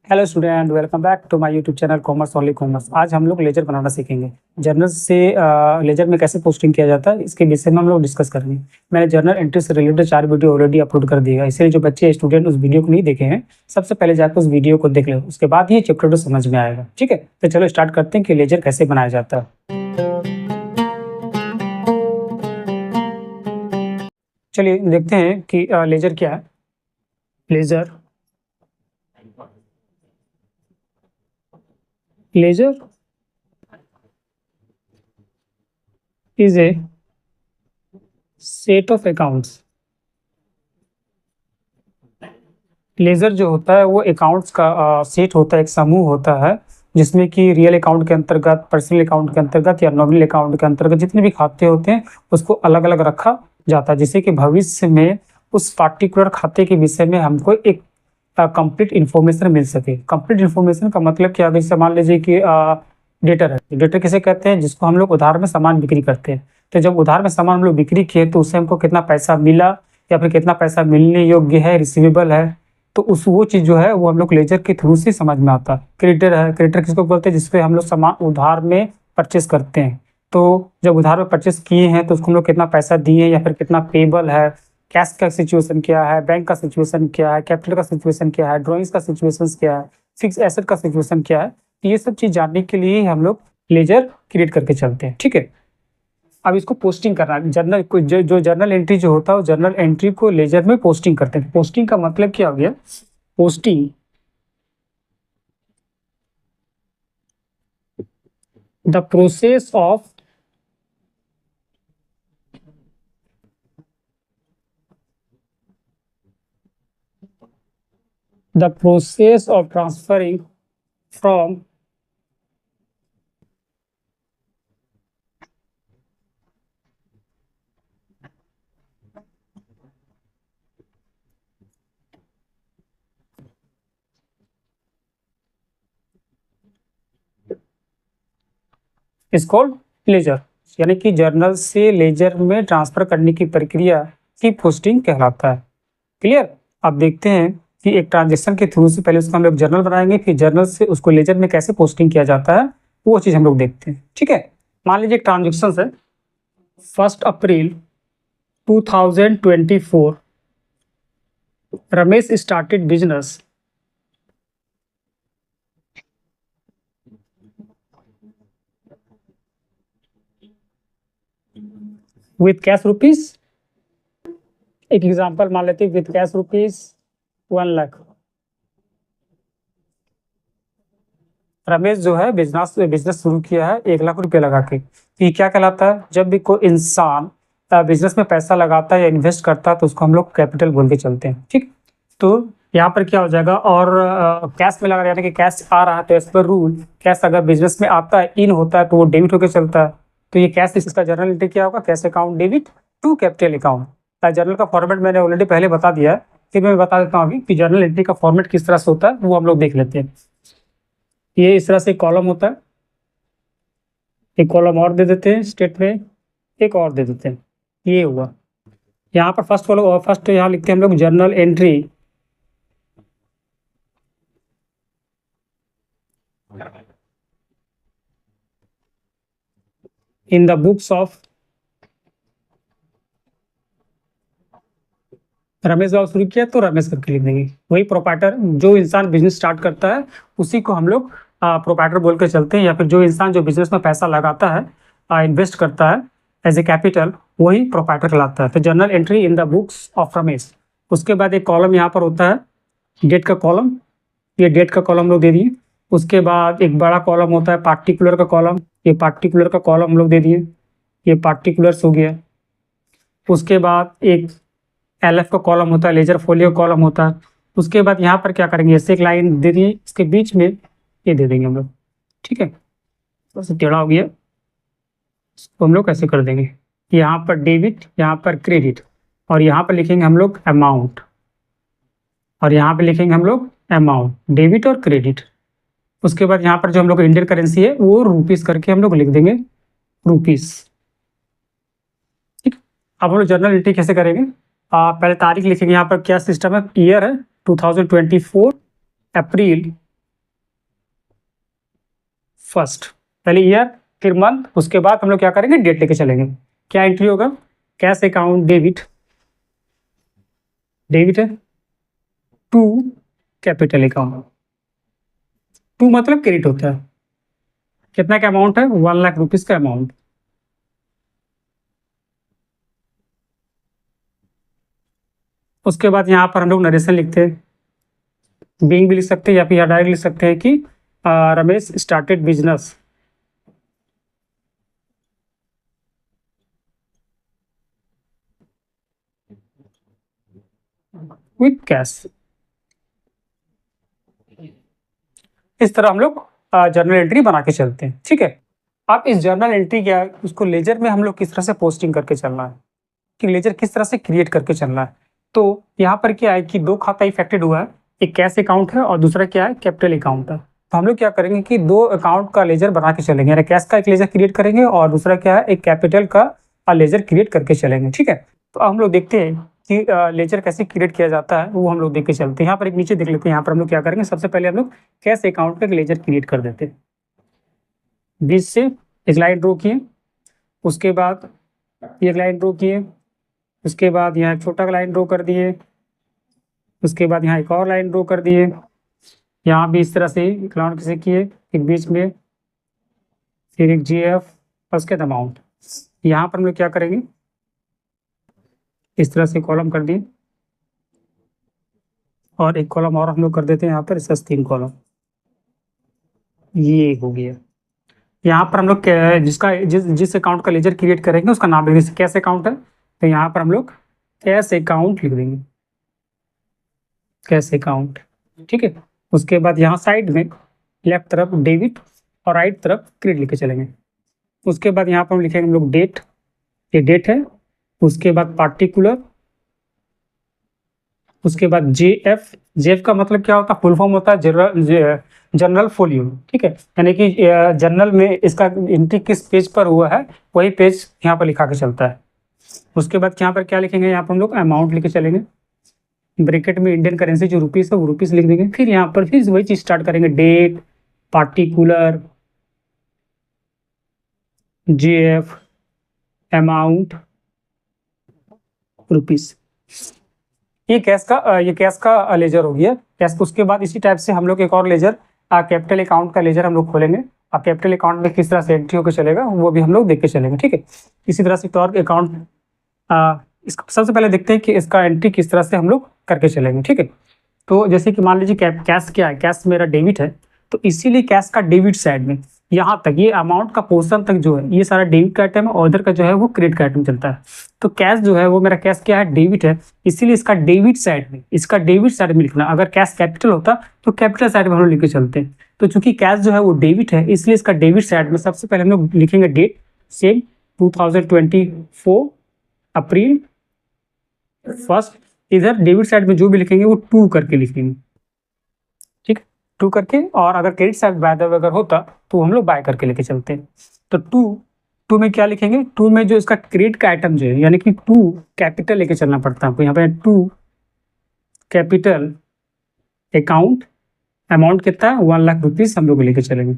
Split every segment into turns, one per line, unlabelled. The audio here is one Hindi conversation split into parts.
Hello student, welcome back to my YouTube channel commerce only commerce. आज हम लोग लेजर बनाना सीखेंगे। जर्नल से लेजर में कैसे पोस्टिंग किया जाता है इसके विषय में हम लोग डिस्कस करेंगे। मैंने जर्नल एंट्री से रिलेटेड 4 वीडियो ऑलरेडी अपलोड कर दिया है, इसलिए जो बच्चे स्टूडेंट उस वीडियो को नहीं देखे हैं सबसे पहले जाकर उस वीडियो को देख लो, उसके बाद ही चैप्टर 2 समझ में आएगा। ठीक है, तो चलो स्टार्ट करते हैं कि लेजर कैसे बनाया जाता है। चलिए देखते हैं कि लेजर क्या है। Ledger is a set of accounts। Ledger जो होता है वो अकाउंट्स का सेट होता है, एक समूह होता है जिसमें कि रियल अकाउंट के अंतर्गत, पर्सनल अकाउंट के अंतर्गत या नॉमिनल अकाउंट के अंतर्गत जितने भी खाते होते हैं उसको अलग अलग रखा जाता है, जिससे कि भविष्य में उस पार्टिकुलर खाते के विषय में हमको एक कंप्लीट इन्फॉर्मेशन मिल सके। कंप्लीट इन्फॉर्मेशन का मतलब क्या है? जैसे मान लीजिए कि डेटर है। डेटर किसे कहते हैं? जिसको हम लोग उधार में सामान बिक्री करते हैं। तो जब उधार में सामान हम लोग बिक्री किए तो उससे हमको कितना पैसा मिला या फिर कितना पैसा मिलने योग्य है, रिसीवेबल है, तो उस वो चीज़ जो है वो हम लोग लेजर के थ्रू से समझ में आता है। क्रेडिटर है। क्रेडिटर किसको बोलते हैं? जिसपे हम लोग सामान उधार में परचेस करते हैं। तो जब उधार में परचेस किए हैं तो उसको हम लोग कितना पैसा दिए या फिर कितना पेबल है, कैश का सिचुएशन क्या है, बैंक का सिचुएशन क्या है, कैपिटल का सिचुएशन क्या है, ड्रॉइंग्स का सिचुएशन क्या है, फिक्स एसेट का सिचुएशन क्या है, तो ये सब चीज़ जानने के लिए हम लोग लेजर क्रिएट करके चलते हैं। ठीक है, अब इसको पोस्टिंग करना है। जर्नल को जो जर्नल एंट्री जो होता है, जर्नल एंट्री को लेजर में पोस्टिंग करते हैं। पोस्टिंग का मतलब क्या हो गया? Posting the process of transferring from is called laser, यानी कि जर्नल से लेजर में ट्रांसफर करने की प्रक्रिया की पोस्टिंग कहलाता है। क्लियर? अब देखते हैं कि एक ट्रांजेक्शन के थ्रू से पहले उसका हम लोग जर्नल बनाएंगे, फिर जर्नल से उसको लेजर में कैसे पोस्टिंग किया जाता है वो चीज़ हम लोग देखते हैं। ठीक है, मान लीजिए एक ट्रांजेक्शन है 1 अप्रैल 2024, Ramesh started business with cash rupees. एक एग्जांपल मान लेते हैं, with cash rupees 1 lakh. Ramesh जो है बिजनेस शुरू किया है 1 लाख रुपए लगा के। ये क्या कहलाता है? जब भी कोई इंसान बिजनेस में पैसा लगाता है या इन्वेस्ट करता है तो उसको हम लोग कैपिटल बोल के चलते हैं। ठीक, तो यहाँ पर क्या हो जाएगा? और कैश में लगा, यानी कि कैश आ रहा है तो एज पर रूल कैश अगर बिजनेस में आता है, इन होता है, तो वो डेबिट होकर चलता है। तो ये कैश, इसका जर्नल एंट्री क्या होगा? Cash account debit to capital account. Journal का फॉर्मेट मैंने ऑलरेडी पहले बता दिया है, फिर मैं बता देता हूँ अभी कि जर्नल एंट्री का फॉर्मेट किस तरह से होता है, वो हम लोग देख लेते हैं। ये इस तरह से कॉलम होता है, एक कॉलम और दे देते हैं, स्टेट में एक और दे देते हैं। ये हुआ। यहाँ पर फर्स्ट यहाँ लिखते हैं हम लोग journal entry in the books of Ramesh Babu शुरू किया तो रमेश करके लिख देंगे। वही प्रोप्राइटर, जो इंसान बिजनेस स्टार्ट करता है उसी को हम लोग प्रोप्राइटर बोल के चलते हैं, या फिर जो इंसान जो बिजनेस में पैसा लगाता है, इन्वेस्ट करता है एज ए कैपिटल, वही प्रोप्राइटर कहलाता है। तो journal entry in the books of Ramesh. उसके बाद एक कॉलम यहाँ पर होता है डेट का कॉलम, ये डेट का कॉलम लोग दे दिए। उसके बाद एक बड़ा कॉलम होता है पार्टिकुलर का कॉलम, ये पार्टिकुलर का कॉलम लोग दे दिए, ये पार्टिकुलर्स हो गया। उसके बाद एक LF का कॉलम होता है, लेजर फोलियो कॉलम होता है। उसके बाद यहाँ पर क्या करेंगे? ऐसे एक लाइन दे दी, इसके बीच में ये दे देंगे हम लोग। ठीक है, थोड़ा सा टेढ़ा हो गया, इसको हम लोग कैसे कर देंगे? यहाँ पर डेबिट, यहाँ पर क्रेडिट, और यहाँ पर लिखेंगे हम लोग अमाउंट, और यहाँ पे लिखेंगे हम लोग अमाउंट, डेबिट और क्रेडिट। उसके बाद यहाँ पर जो हम लोग इंडियन करेंसी है वो रुपीस करके हम लोग लिख देंगे रुपीस। ठीक, अब हम लोग जर्नल एंट्री कैसे करेंगे? पहले तारीख लिखेंगे। यहाँ पर क्या सिस्टम है? ईयर है 2024 अप्रैल फर्स्ट, पहले ईयर फिर मंथ, उसके बाद हम लोग क्या करेंगे, डेट लेके चलेंगे। क्या एंट्री होगा, कैश अकाउंट डेबिट, डेबिट है टू कैपिटल अकाउंट। टू मतलब क्रेडिट होता है, कितना का अमाउंट है, 1 लाख रुपीज का अमाउंट। उसके बाद यहाँ पर हम लोग नरेशन लिखते हैं, बीइंग भी लिख सकते हैं या फिर डायरेक्ट लिख सकते हैं कि Ramesh started business with cash. इस तरह हम लोग जर्नल एंट्री बना के चलते हैं, ठीक है। अब इस जर्नल एंट्री क्या है, उसको लेजर में हम लोग किस तरह से पोस्टिंग करके चलना है, कि लेजर किस तरह से क्रिएट करके चलना है। तो यहाँ पर क्या है कि दो खाता इफेक्टेड हुआ है, एक कैश अकाउंट है और दूसरा क्या है, कैपिटल अकाउंट है। तो हम लोग क्या करेंगे कि दो अकाउंट का लेजर बना के चलेंगे, यानी कैश का एक लेजर क्रिएट करेंगे और दूसरा क्या है, एक कैपिटल का लेजर क्रिएट करके चलेंगे, ठीक है। तो हम लोग देखते हैं कि लेजर कैसे क्रिएट किया जाता है, वो हम लोग देख के चलते हैं। यहाँ पर एक नीचे देख लेते हैं, यहाँ पर हम लोग क्या करेंगे, सबसे पहले हम लोग कैश अकाउंट का एक लेजर क्रिएट कर देते हैं। बीच से एक लाइन ड्रॉ किए, उसके बाद एक लाइन ड्रॉ किए, उसके बाद यहाँ एक छोटा लाइन ड्रॉ कर दिए, उसके बाद यहाँ एक और लाइन ड्रॉ कर दिए, यहाँ भी इस तरह से क्लाउड से किए, एक बीच में, फिर एक जीएफ और उसके बाद अमाउंट। यहाँ पर हम लोग क्या करेंगे, इस तरह से कॉलम कर दिए और एक कॉलम और हम लोग कर देते हैं यहाँ पर, इसका 3 कॉलम, ये हो गया। यहाँ पर हम लोग जिसका जिस अकाउंट का लेजर क्रिएट करेंगे उसका नाम लिख देंगे, कैश अकाउंट है तो यहाँ पर हम लोग कैश अकाउंट लिख देंगे, कैश अकाउंट, ठीक है। उसके बाद यहाँ साइड में लेफ्ट तरफ डेबिट और राइट तरफ क्रेडिट लेके चलेंगे। उसके बाद यहाँ पर हम लिखेंगे हम लोग डेट, ये डेट है। उसके बाद पार्टिकुलर, उसके बाद जेएफ, जेएफ का मतलब क्या होता है, फुल फॉर्म होता है जनरल फोलियो, ठीक है। यानी कि जनरल में इसका एंट्री किस पेज पर हुआ है वही पेज यहाँ पर लिखा के चलता है। उसके बाद यहाँ पर क्या लिखेंगे, यहाँ पर हम लोग अमाउंट लेके चलेंगे, ब्रैकेट में इंडियन करेंसी जो रुपीस है वो रुपीस लिख देंगे। फिर यहाँ पर फिर वही चीज स्टार्ट करेंगे, date, particular, JF, amount, rupees. ये कैश का लेजर हो गया, कैश। उसके बाद इसी टाइप से हम लोग एक और लेजर, कैपिटल अकाउंट का लेजर हम लोग खोलेंगे। अब कैपिटल अकाउंट में किस तरह से एंट्री होकर चलेगा वो भी हम लोग देख के चलेंगे, ठीक है। इसी तरह से एक और अकाउंट, इसका सबसे पहले देखते हैं कि इसका एंट्री किस तरह से हम लोग करके चलेंगे, ठीक है। तो जैसे कि मान लीजिए कैश क्या है, कैश मेरा डेबिट है, तो इसीलिए कैश का डेबिट साइड में यहाँ तक ये अमाउंट का पोर्शन तक जो है ये सारा डेबिट का आइटम है और उधर का जो है वो क्रेडिट का आइटम चलता है। तो कैश जो है वो मेरा कैश क्या है, डेबिट है, इसीलिए इसका डेबिट साइड में, इसका डेबिट साइड में लिखना। अगर कैश कैपिटल होता तो कैपिटल साइड में हम लोग लिख के चलते हैं। तो चूंकि कैश जो है वो डेबिट है इसलिए इसका डेबिट साइड में सबसे पहले हम लोग लिखेंगे डेट, सेम 2024 अप्रैल फर्स्ट। इधर डेबिट साइड में जो भी लिखेंगे वो 2 करके लिखेंगे, ठीक है, 2 करके। और अगर credit side by the way अगर होता तो हम लोग बाय करके लेके चलते हैं। तो 2 में क्या लिखेंगे, 2 में जो इसका क्रेडिट का आइटम जो है, यानी कि 2 कैपिटल लेके चलना पड़ता है आपको। यहाँ पे 2 कैपिटल अकाउंट, अमाउंट कितना है, 1 लाख रुपीज हम लोग लेके चलेंगे।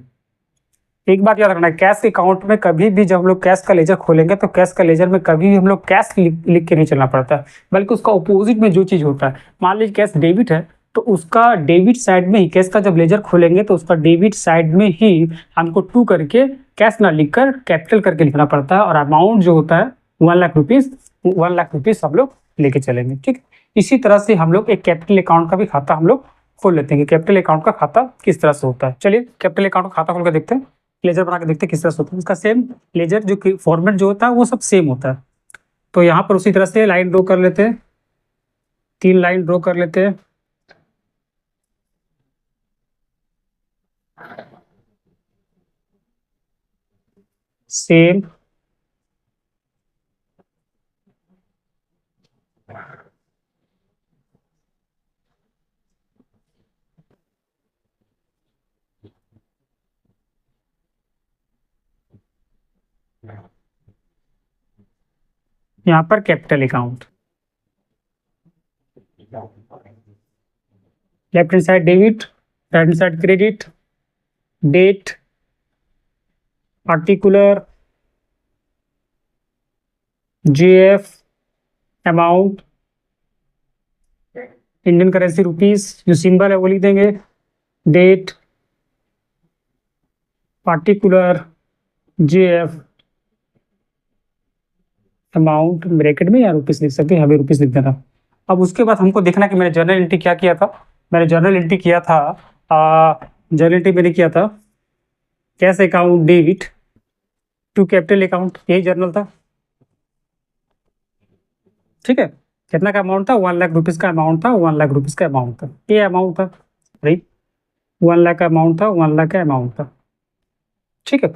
एक बात याद रखना, कैश अकाउंट में कभी भी जब हम लोग कैश का लेजर खोलेंगे तो कैश का लेजर में कभी भी हम लोग कैश लिख के नहीं चलना पड़ता है, बल्कि उसका ऑपोजिट में जो चीज होता है। मान लीजिए कैश डेबिट है तो उसका डेबिट साइड में ही, कैश का जब लेजर खोलेंगे तो उसका डेबिट साइड में ही हमको 2 करके कैश ना लिखकर कैपिटल करके लिखना पड़ता है। और अमाउंट जो होता है 1 लाख रुपीज, 1 लाख रुपीज हम लोग लेके चलेंगे, ठीक। इसी तरह से हम लोग एक कैपिटल अकाउंट का भी खाता हम लोग खोल लेते हैं कि कैपिटल अकाउंट का खाता किस तरह से होता है। चलिए कैपिटल अकाउंट का खाता खोल कर देखते हैं, लेजर बना के देखते हैं किस तरह से होता है। इसका सेम लेजर जो फॉर्मेट जो होता है वो सब सेम होता है। तो यहाँ पर उसी तरह से लाइन ड्रॉ कर लेते हैं, 3 लाइन ड्रॉ कर लेते हैं, सेम। यहाँ पर capital account, left hand side debit, right hand side credit, date, particular GF amount Indian currency rupees, जो सिंबल है वो लिख देंगे, date particular GF amount bracket में या रुपीस लिख सकते हैं, हमें रुपीस लिख देना। अब उसके बाद हमको देखना कि मैंने जर्नल एंट्री क्या किया था। मैंने जर्नल एंट्री किया था, जर्नल एंट्री मैंने किया था cash account debit to capital account, यही जर्नल था। ठीक है, कितना का अमाउंट था, 1 लाख रुपीज़ का अमाउंट था, 1 लाख रुपीज़ का अमाउंट था, ये अमाउंट था राइट, 1 लाख का अमाउंट था, 1 लाख का अमाउंट था। ठीक है,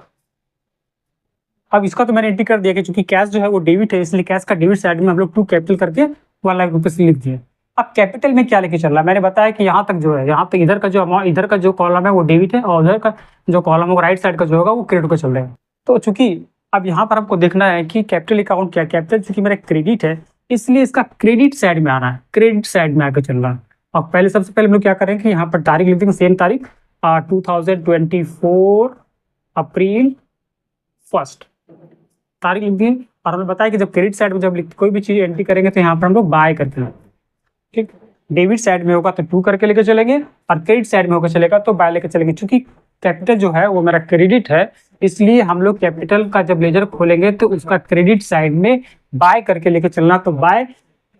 अब इसका तो मैंने एंट्री कर दिया कि चूंकि कैश जो है वो डेबिट है, इसलिए कैश का डेबिट साइड में हम लोग टू कैपिटल करके 1 लाख रुपीज़ लिख दिए। अब कैपिटल में क्या लेके चल रहा है, मैंने बताया कि यहाँ तक जो है, यहाँ तक इधर का जो अमाउंट, इधर का जो कॉलम है वो डेबिट है और उधर का जो कॉलम है राइट साइड का जो होगा वो क्रेडिट का चल रहा है। तो चूंकि अब यहाँ पर हमको देखना है कि कैपिटल अकाउंट क्या, कैपिटल चूंकि मेरा क्रेडिट है इसलिए इसका क्रेडिट साइड में आना है, क्रेडिट साइड में आकर चल रहा है। और पहले सबसे पहले हम लोग क्या करेंगे, यहाँ पर तारीख लिख देंगे, सेम तारीख 2024 अप्रैल 1 तारीख लिख दिए। और हमें बताया कि जब क्रेडिट साइड में जब कोई भी चीज़ एंट्री करेंगे तो यहाँ पर हम लोग बाय करते हैं। ठीक, डेबिट साइड में होगा तो टू करके लेकर चलेंगे और क्रेडिट साइड में होकर चलेगा तो बाय लेकर चलेंगे। चूंकि कैपिटल जो है वो मेरा क्रेडिट है इसलिए हम लोग कैपिटल का जब लेजर खोलेंगे तो उसका क्रेडिट साइड में बाय करके लेके चलना, तो बाय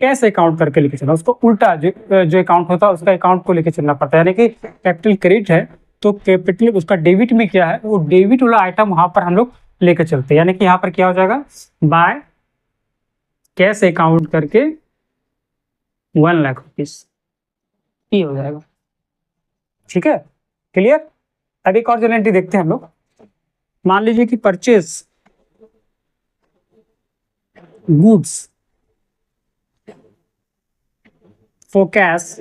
कैश अकाउंट करके लेके चलना, उसको उल्टा जो अकाउंट होता है उसका अकाउंट को लेके चलना पड़ता है। यानी कि कैपिटल क्रेडिट है तो कैपिटल उसका डेबिट में क्या है, वो डेबिट वाला आइटम वहां पर हम लोग लेकर चलते हैं। यानी कि यहाँ पर क्या हो जाएगा, बाय कैश अकाउंट करके 1 लाख रुपीज, ये हो जाएगा। ठीक है, क्लियर। अब एक और जो एंट्री देखते हैं हम लोग, मान लीजिए कि purchase goods for cash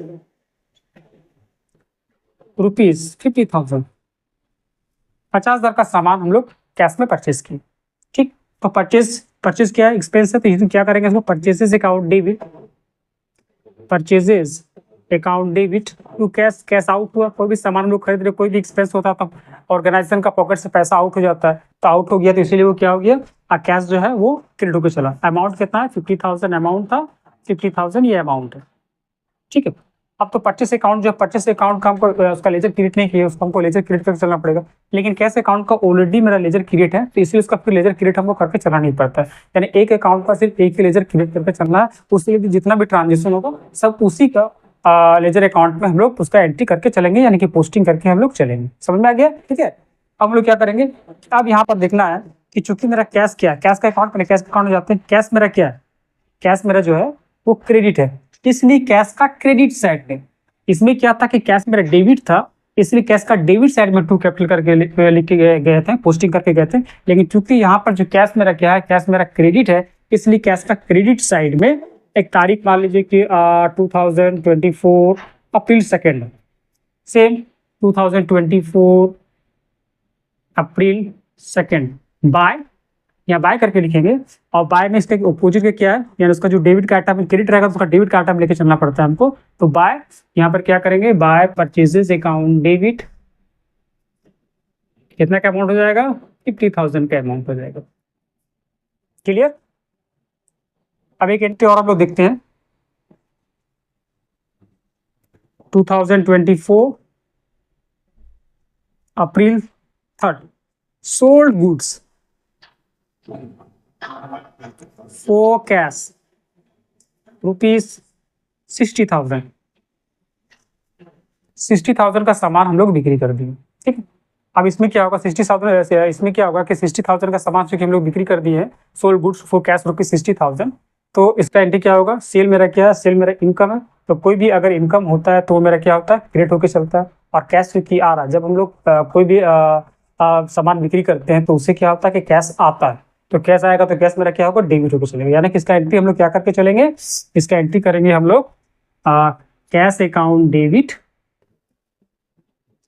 rupees 50,000, 50,000 का सामान हम लोग कैश में परचेज किए। ठीक, तो परचेज क्या है, एक्सपेंस है, तो इसमें क्या करेंगे, इसको purchases account debit, purchases account debit to cash, cash out हुआ, कोई भी सामान हम लोग खरीद रहे, कोई भी एक्सपेंस होता है तो ऑर्गेनाइजेशन का पॉकेट से पैसा आउट हो जाता है, तो आउट हो गया तो इसीलिए वो क्या हो गया, कैश जो है वो क्रेडिट होकर चला। अमाउंट कितना है, 50,000 अमाउंट था, 50,000 ये अमाउंट है। ठीक है, अब तो परचेस अकाउंट, जो परचेस अकाउंट का हमको उसका लेजर क्रिएट नहीं किया, उसको हमको लेजर क्रिएट करके चलना पड़ेगा। लेकिन कैश अकाउंट का ऑलरेडी मेरा लेजर क्रिएट है तो इसलिए उसका फिर लेजर क्रिएट हमको करके चलना नहीं पड़ता है। यानी एक अकाउंट का सिर्फ एक ही लेजर क्रिएट करके चलना है, उसके लिए जितना भी ट्रांजेक्शन होगा सब उसी का लेजर अकाउंट में हम लोग उसका एंट्री करके चलेंगे, यानी कि पोस्टिंग करके हम लोग चलेंगे। समझ में आ गया। ठीक है, अब हम लोग क्या करेंगे, अब यहाँ पर देखना है कि चूंकि मेरा कैश क्या है, कैश का अकाउंट, मैंने कैश अकाउंट में जाते हैं, कैश मेरा क्या है, कैश मेरा जो है वो क्रेडिट है, इसलिए कैश का क्रेडिट साइड में, इसमें क्या था कि कैश मेरा डेबिट था इसलिए कैश का डेबिट साइड में टू कैपिटल करके लिख के गए थे, पोस्टिंग करके गए थे। लेकिन चूंकि यहाँ पर जो कैश मेरा क्या है, कैश मेरा क्रेडिट है, इसलिए कैश का क्रेडिट साइड में एक तारीख मान लीजिए कि 2024 अप्रैल 2, सेम 2024 अप्रैल 2 बाय, यहाँ बाय करके लिखेंगे और बाय में इसके अपोजिट का क्या है, यानी उसका जो डेबिट का आइटम क्रेडिट रहेगा तो उसका डेबिट का आइटम लेके चलना पड़ता है हमको। तो बाय यहाँ पर क्या करेंगे, बाय परचेजेस अकाउंट डेबिट, कितना का अमाउंट हो जाएगा, 50,000 का अमाउंट हो जाएगा। क्लियर। अब एक एंट्री और हम लोग देखते हैं, 2024 अप्रैल 3 sold goods for cash rupees 60,000, 60,000 का सामान हम लोग बिक्री कर दिए। ठीक है, अब इसमें क्या होगा, 60,000, इसमें क्या होगा कि 60,000 का सामान चूंकि हम लोग बिक्री कर दिए हैं, sold goods for cash rupees 60,000, तो इसका एंट्री क्या होगा, सेल मेरा क्या है, सेल मेरा इनकम है, तो कोई भी अगर इनकम होता है तो मेरा क्या होता है, क्रेडिट होकर चलता है। और कैश की आ रहा है, जब हम लोग कोई भी सामान बिक्री करते हैं तो उससे क्या होता है कि कैश आता है, तो कैश आएगा तो कैश मेरा क्या होगा, डेबिट होकर चलेगा। यानी कि इसका एंट्री हम लोग क्या करके चलेंगे, इसका एंट्री करेंगे हम लोग cash account debit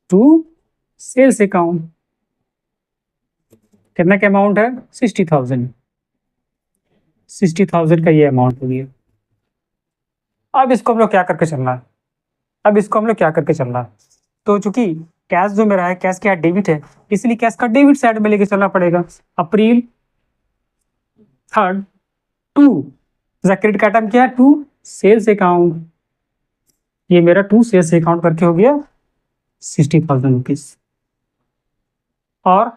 to sales account, कितना का अमाउंट है, 60,000, 60,000 का ये अमाउंट हो गया। अब इसको हम लोग क्या करके चलना है, अब इसको हम लोग क्या करके चलना है, तो चूंकि कैश जो मेरा है, कैश क्या है, डेबिट है, इसलिए कैश का डेबिट साइड में लेके चलना पड़ेगा। अप्रैल 3rd टू क्रेडिट का आइटम क्या है, टू सेल्स अकाउंट, ये मेरा टू सेल्स अकाउंट करके हो गया 60,000 रुपीज। और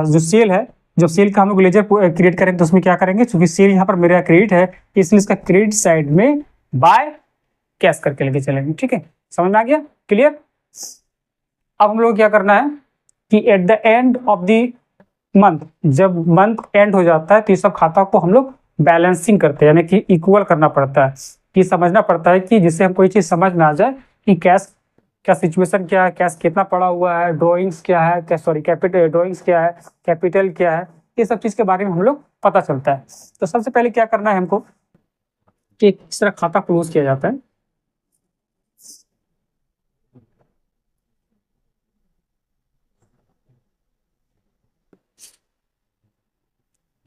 जो सेल है, जब सेल का हम लोग लेजर क्रिएट करेंगे तो उसमें क्या करेंगे, क्योंकि सेल यहाँ पर मेरा क्रेडिट है इसलिए इसका क्रेडिट साइड में बाय कैश करके लेके चलेंगे। ठीक है, समझ में आ गया, क्लियर। अब हम लोग क्या करना है कि at the end of the month, जब मंथ एंड हो जाता है तो ये सब खाता को हम लोग बैलेंसिंग करते हैं, यानी कि इक्वल करना पड़ता है, कि समझना पड़ता है कि जिससे हम कोई चीज़ समझ में आ जाए कि कैश क्या सिचुएशन क्या है, कैश कितना पड़ा हुआ है, ड्राइंग्स क्या है, क्या सॉरी कैपिटल ड्राइंग्स क्या है, कैपिटल क्या है, ये सब चीज़ के बारे में हम लोग पता चलता है। तो सबसे पहले क्या करना है हमको कि किस तरह खाता क्लोज किया जाता है।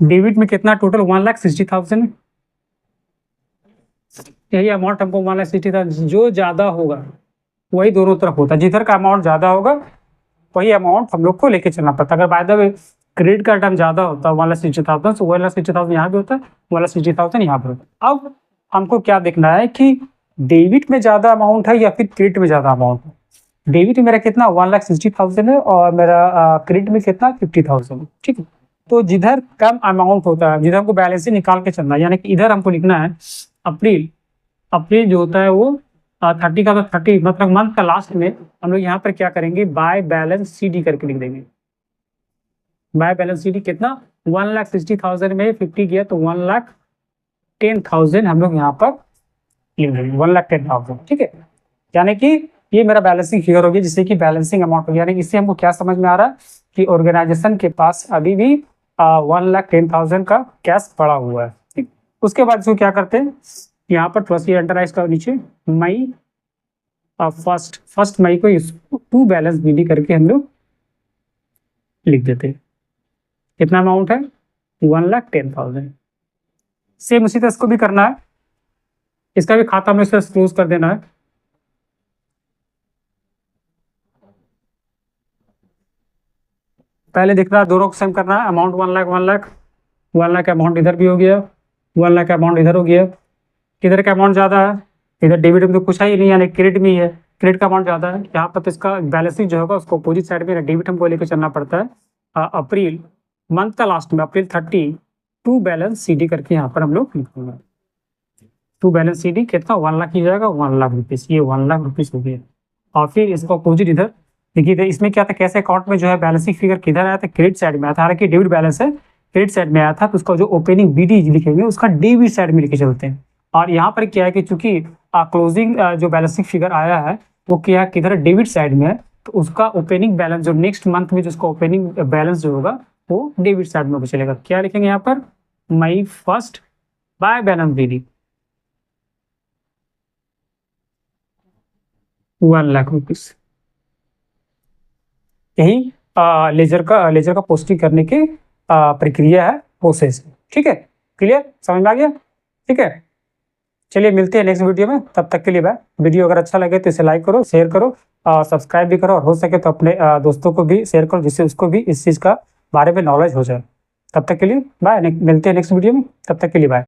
डेबिट में कितना टोटल 1,60,000, यही अमाउंट हमको 1,60,000, जो ज़्यादा होगा वही दोनों तरफ होता है, जिधर का अमाउंट ज़्यादा होगा वही अमाउंट हम लोग को लेके चलना पड़ता है। अगर बाय द वे क्रेडिट का टर्म ज़्यादा होता है 1,60,000, तो 1,60,000 यहाँ भी होता है, 1,60,000 यहाँ पर होता है। अब हमको क्या देखना है कि डेबिट में ज़्यादा अमाउंट है या फिर क्रेडिट में ज़्यादा अमाउंट है। डेबिट में मेरा कितना 1,60,000 है और मेरा क्रेडिट में कितना 50,000 है। ठीक है, तो जिधर कम अमाउंट होता है, जिधर हमको बैलेंस निकाल के चलना है, यानी कि इधर हमको लिखना है अप्रैल, अप्रैल जो होता है वो 30 का, तो 30 मतलब मंथ का लास्ट में हम लोग यहाँ पर क्या करेंगे, बाय बैलेंस CD करके लिख देंगे। बाय बैलेंस CD कितना 1,60,000 में 50 किया तो 1,10,000 हम लोग यहाँ पर लिख देंगे, 1,10,000। ठीक है, यानी कि ये मेरा बैलेंसिंग फिगर होगी, जिससे कि बैलेंसिंग अमाउंट होगी। यानी इससे हमको क्या समझ में आ रहा है कि ऑर्गेनाइजेशन के पास अभी भी 1,10,000 का कैश पड़ा हुआ है। ठीक, उसके बाद इसको क्या करते हैं, यहाँ पर थोड़ा सा एंटरप्राइज का नीचे मई फर्स्ट मई को इसको टू बैलेंस BD करके हम लोग लिख देते हैं। कितना अमाउंट है 1,10,000। सेम उसी तरह इसको भी करना है, इसका भी खाता हमें क्लोज कर देना है। पहले देखना है दोनों को सेम करना है, अमाउंट 1,00,000 अमाउंट इधर भी हो गया, 1,00,000 अमाउंट इधर हो गया। किधर का अमाउंट ज़्यादा है, इधर डेबिट में तो कुछ ही नहीं, यानी क्रेडिट में ही है, क्रेडिट का अमाउंट ज़्यादा है। यहाँ पर तो इसका बैलेंसिंग जो होगा उसको अपोजिट साइड में डेबिट हमको लेकर चलना पड़ता है। अप्रैल मंथ का लास्ट में अप्रैल 30 टू बैलेंस CD करके यहाँ पर हम लोग लिखेंगे। टू बैलेंस CD कितना 1,00,000 की जाएगा, 1,00,000 रुपीज़, ये 1,00,000 रुपीज़ हो गया। और फिर इसका अपोजिट इधर देखिए, इसमें क्या था, कैसे अकाउंट में जो है बैलेंसिंग फिगर किधर आया था, क्रेडिट साइड में आया था। हालांकि डेबिट बैलेंस है, क्रेडिट साइड में आया था, तो उसका जो ओपनिंग BD लिखेंगे उसका डेबिट साइड में लेके चलते हैं। और यहाँ पर क्या है कि चूंकि क्लोजिंग जो बैलेंसिंग फिगर आया है वो क्या है, किधर डेबिट साइड में है, तो उसका ओपनिंग बैलेंस जो नेक्स्ट मंथ में जिसका ओपनिंग बैलेंस जो होगा वो डेबिट साइड में चलेगा। क्या लिखेंगे यहाँ पर, May first by balance BD 1,00,000 rupees. यही लेजर का पोस्टिंग करने की प्रक्रिया है, प्रोसेस। ठीक है, क्लियर, समझ में आ गया। ठीक है, चलिए मिलते हैं नेक्स्ट वीडियो में, तब तक के लिए बाय। वीडियो अगर अच्छा लगे तो इसे लाइक करो, शेयर करो, सब्सक्राइब भी करो, और हो सके तो अपने दोस्तों को भी शेयर करो, जिससे उसको भी इस चीज़ का बारे में नॉलेज हो जाए। तब तक के लिए बाय, मिलते हैं नेक्स्ट वीडियो में, तब तक के लिए बाय।